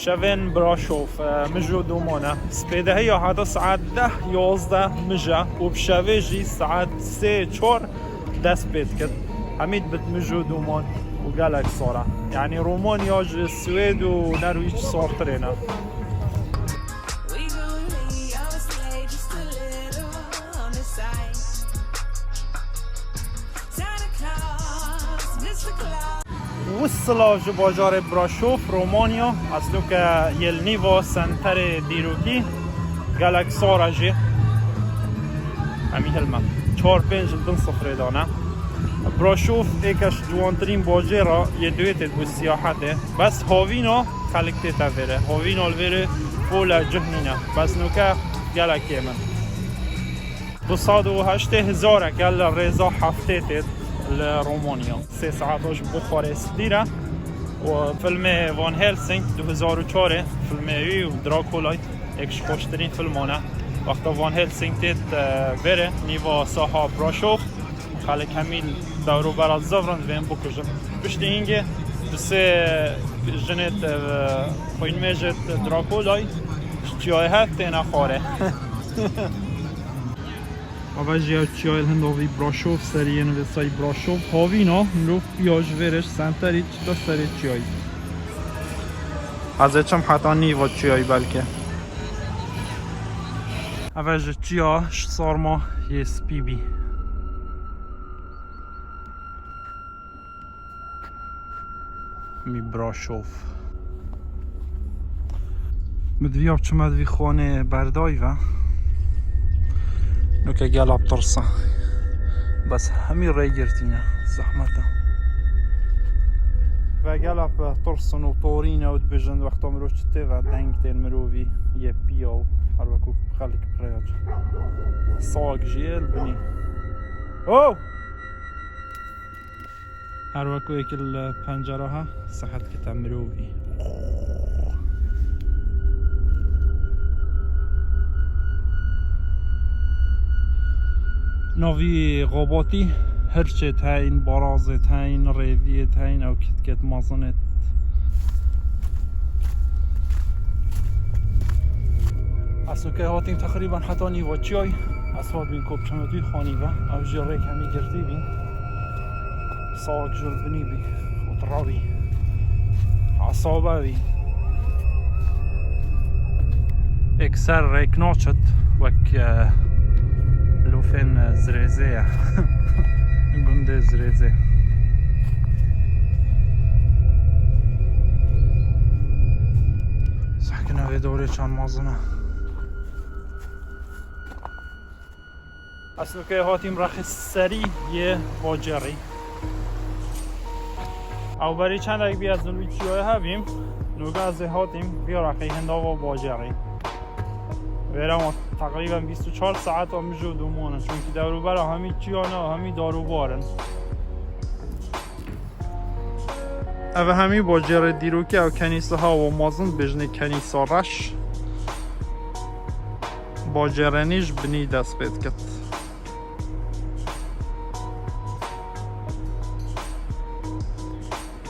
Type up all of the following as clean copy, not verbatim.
شوين براشوف مجو دومونا سبيده هي هذا ساعات 10 11 مجا وبشاويجي ساعات 3 4 دس بيت كد حميد بتمجو دومون وقالك صورة يعني رومانيا السويد ونرويج صور ترينا وصلوا جو بازار براشوف رومانيا اصلو که یلنیوا سنتر دیروکی گلک سارا جی همین هلمه 4-5 دن صفره دانه براشوف ایکش جوانترین باجه را یه دویتت بود سیاحته بس هاوینو خلقته تفره هاوینو الوره فول جهنینه بس نوکه گلکه من 208,000 گل رزا هفته تید لرومانيا 3 ساعاتش بخارست دیره و فیلم وان هلسینگ 2004 فیلم وی و دراکولای یکش خوشترین فیلمانه وقتا وان هلسینگ تید بره نیوا ساها براشوف خلق همیل دورو برات زفرند وین بکشم پشتی اینگه بسه جنت خوین میجت دراکولای چیای هفت تینا خاره Avajia çayel hendovi Brashov serien ve say Brashov havina mruf piyaj verish sentariç da seri çay. Azecham hatani va çay belki. Avajia çaya sarma yes pibi. Mi Brashov. مدوی چه مدوی خانه بردای و نوکه گلاب ترسا بس همین رای گرتینه زحمته و گلاب ترسن و طورینه و دبجند وقتا مروش چته و دنگ تین مرووی یه پیا و هر وکو خلق پریاج ساق جیل بنی او هر وکو اکل پنجره ها صحت کتا مرووی نوی غاباتی هرچه تاین بارازه تاین ریویه تاین او کت مازنت اصلا که هاتیم تقریبا حتی نیوا چیای اصلا بین کب چمدوی خانی و او جره کمی گرتی بین ساق جربنی بی خطراوی عصابه بی اکسر ریک ناچت وک لوفن زريزية قنده زريزي سحكنا في دوري كان مازنه اصلو که هاتیم رخص سری یه باجری او برای چند اگه بی از نوی چیای هبیم نوگه از هاتیم بیا رخی هندا و باجری برام تقریبا 24 ساعت هم میجو دومونه چون که دورو برا همی چیانا همی دارو بارن او همی با جره دیروکی او کنیسه ها و مازن بجنه کنیسه رش با جرنیش بنی دست بید کت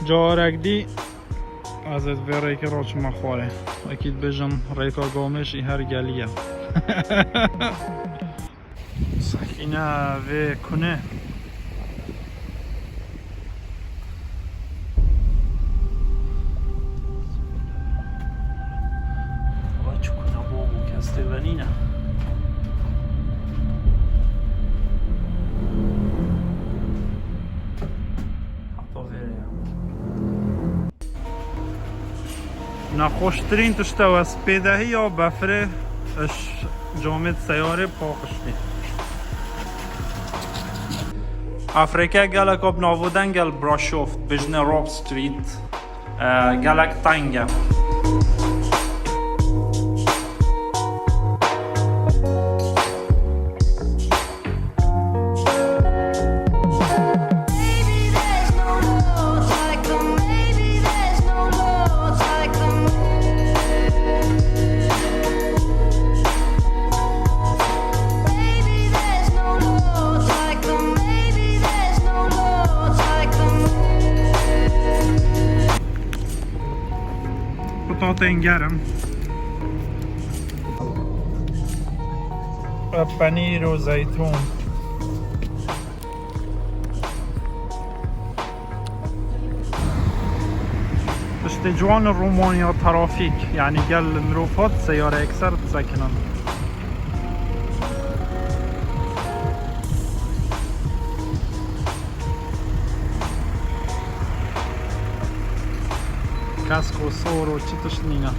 جارک دی ازت به ریک راچ مخواره اکید بجن ریکا گامشی هر گلیه سکینه و کنه و چو کنه بابو کسته ونینه نخوشترین تشته و سپیدهی یا بفره اش جامد سیاره پاکشتی افریقا گلک اب ناودن گل براشوفت بجنه راب ستریت گلک تنگه بطاطين گرم و پنیر و زیتون پشت جوان رومانیا ترافیک يعني قال مروفات سيارة اكثر تسكنن كاسكو صورو تشتشنينا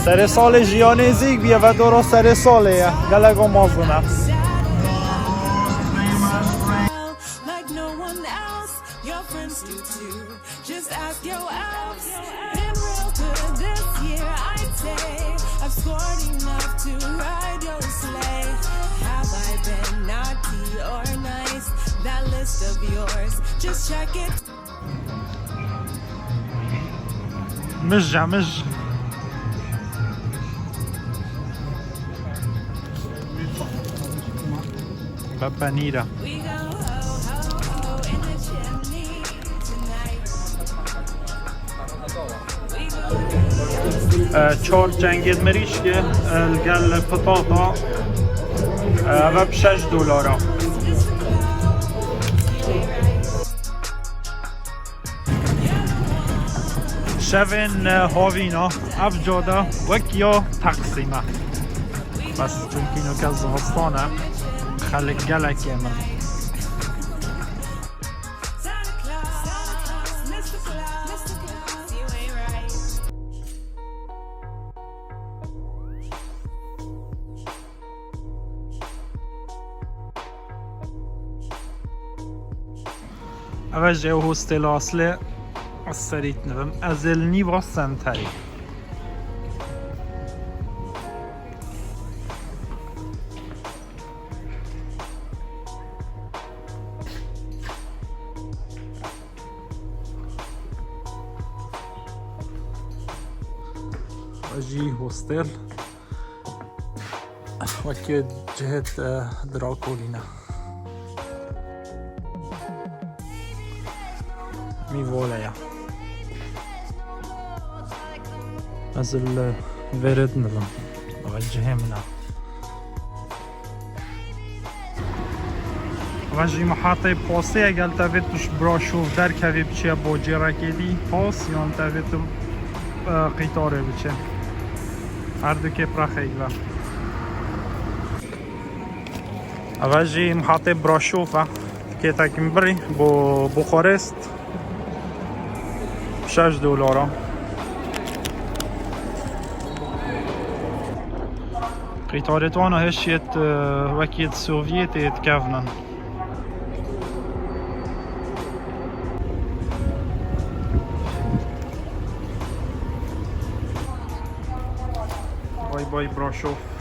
سر سال ژیانزیک بیه و درست سر ساله گلگو مازونه مش پنیره چهار جنگید مریش که الگل پتاتا و ب $6 شوین هاوینا افجاده وکیا تقسیمه بس چون اینو که زمستانه خلق گلک من اوجه و هستل اصله السريت نبم ازلني وسنتري اجي هوستل وكيد جهة دراكولينا مي فولايا از الورد نظم وجهه منا وجهي محاطة بوسي اقل تابتش براشوف در كوي بچه بوجي راكيدي پاس يان تابت قيطاره بچه هر دو که پرخیگلا وجهي محاطة براشوفه که تاكم بري بو بوخارست $6 قطارتوانا هشيت وكيد سوفيتي يتكافنن باي باي براشوف